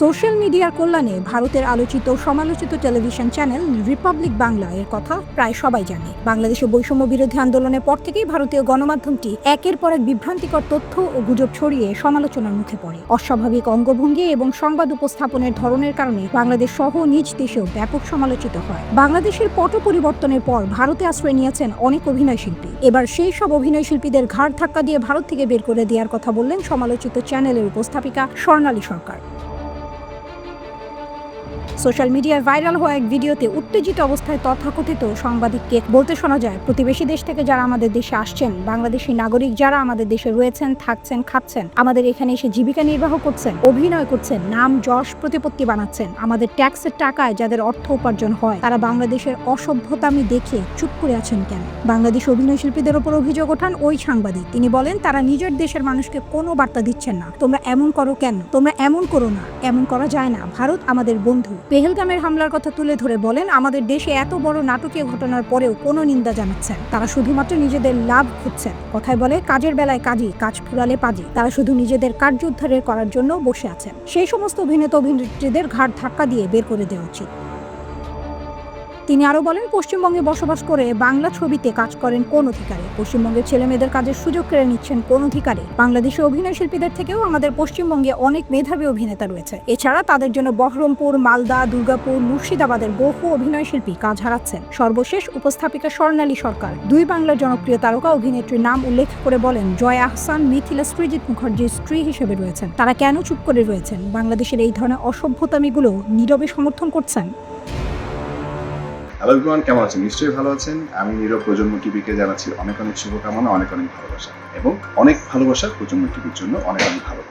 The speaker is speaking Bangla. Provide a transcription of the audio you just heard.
সোশ্যাল মিডিয়ার কল্যাণে ভারতের আলোচিত সমালোচিত টেলিভিশন চ্যানেল রিপাবলিক বাংলা এর কথা প্রায় সবাই জানে। বাংলাদেশে বৈষম্য বিরোধী আন্দোলনের পর থেকেই ভারতীয় গণমাধ্যমটি একের পর এক বিভ্রান্তিকর তথ্য ও গুজব ছড়িয়ে সমালোচনার মুখে পড়ে। অস্বাভাবিক অঙ্গভঙ্গি এবং সংবাদ উপস্থাপনের ধরনের কারণে বাংলাদেশ সহ নিজ দেশেও ব্যাপক সমালোচিত হয়। বাংলাদেশের পট পরিবর্তনের পর ভারতে আশ্রয় নিয়েছেন অনেক অভিনয় শিল্পী। এবার সেই সব অভিনয় শিল্পীদের ঘাড় ধাক্কা দিয়ে ভারত থেকে বের করে দেওয়ার কথা বললেন সমালোচিত চ্যানেলের উপস্থাপিকা স্বর্ণালী সরকার। সোশ্যাল মিডিয়ায় ভাইরাল হওয়া এক ভিডিওতে উত্তেজিত অবস্থায় তথাকথিত সাংবাদিককে বলতে শোনা যায়, প্রতিবেশী দেশ থেকে যারা আমাদের দেশে আসছেন, বাংলাদেশি নাগরিক যারা আমাদের দেশে রয়েছেন, থাকছেন, খাচ্ছেন, আমাদের এখানে এসে জীবিকা নির্বাহ করছেন, অভিনয় করছেন, নাম যশ প্রতিপত্তি বানাচ্ছেন, আমাদের ট্যাক্সের টাকায় যাদের অর্থ উপার্জন হয়, তারা বাংলাদেশের অসভ্যতামি দেখে চুপ করে আছেন কেন? বাংলাদেশ অভিনয় শিল্পীদের ওপর অভিযোগ ওঠান ওই সাংবাদিক। তিনি বলেন, তারা নিজের দেশের মানুষকে কোনো বার্তা দিচ্ছেন না। তোমরা এমন করো কেন? তোমরা এমন করো না, এমন করা যায় না। ভারত আমাদের বন্ধু। পেহেলগামের হামলার কথা তুলে ধরে বলেন, আমাদের দেশে এত বড় নাটকীয় ঘটনার পরেও কোনো নিন্দা জানাচ্ছেন। তারা শুধুমাত্র নিজেদের লাভ খুঁজছেন। কথায় বলে, কাজের বেলায় কাজী, কাজ ফুরালে পাজি। তারা শুধু নিজেদের কার্য উদ্ধারের করার জন্য বসে আছেন। সেই সমস্ত অভিনেতা অভিনেত্রীদের ঘাড় ধাক্কা দিয়ে বের করে দেওয়া উচিত। তিনি আরো বলেন, পশ্চিমবঙ্গে বসবাস করে বাংলা ছবিতে কাজ করেন কোন অধিকারে? পশ্চিমবঙ্গের ছেলে মেয়েদের কাজের সুযোগ কেড়ে নিচ্ছেন কোন অধিকারে? বাংলাদেশের অভিনয় শিল্পীদের থেকেও আমাদের পশ্চিমবঙ্গে অনেক মেধাবী অভিনেতা রয়েছে। এছাড়া তাদের জন্য বহরমপুর, মালদা, দুর্গাপুর, মুর্শিদাবাদের বহু অভিনয় শিল্পী কাজ হারাচ্ছেন। সর্বশেষ উপস্থাপিকা স্বর্ণালী সরকার দুই বাংলার জনপ্রিয় তারকা অভিনেত্রীর নাম উল্লেখ করে বলেন, জয়া আহসান মিথিলা সৃজিত মুখার্জির স্ত্রী হিসেবে রয়েছেন। তারা কেন চুপ করে রয়েছেন? বাংলাদেশের এই ধরনের অসভ্যতামিগুলো নীরবে সমর্থন করছেন। হ্যালো এভরিওয়ান, কেমন আছেন? নিশ্চয়ই ভালো আছেন। আমি নীরব প্রজন্ম টিভিকে জানাচ্ছি অনেক অনেক শুভকামনা, অনেক অনেক ভালোবাসা এবং অনেক ভালোবাসা প্রজন্ম টিভির জন্য অনেক অনেক ভালো।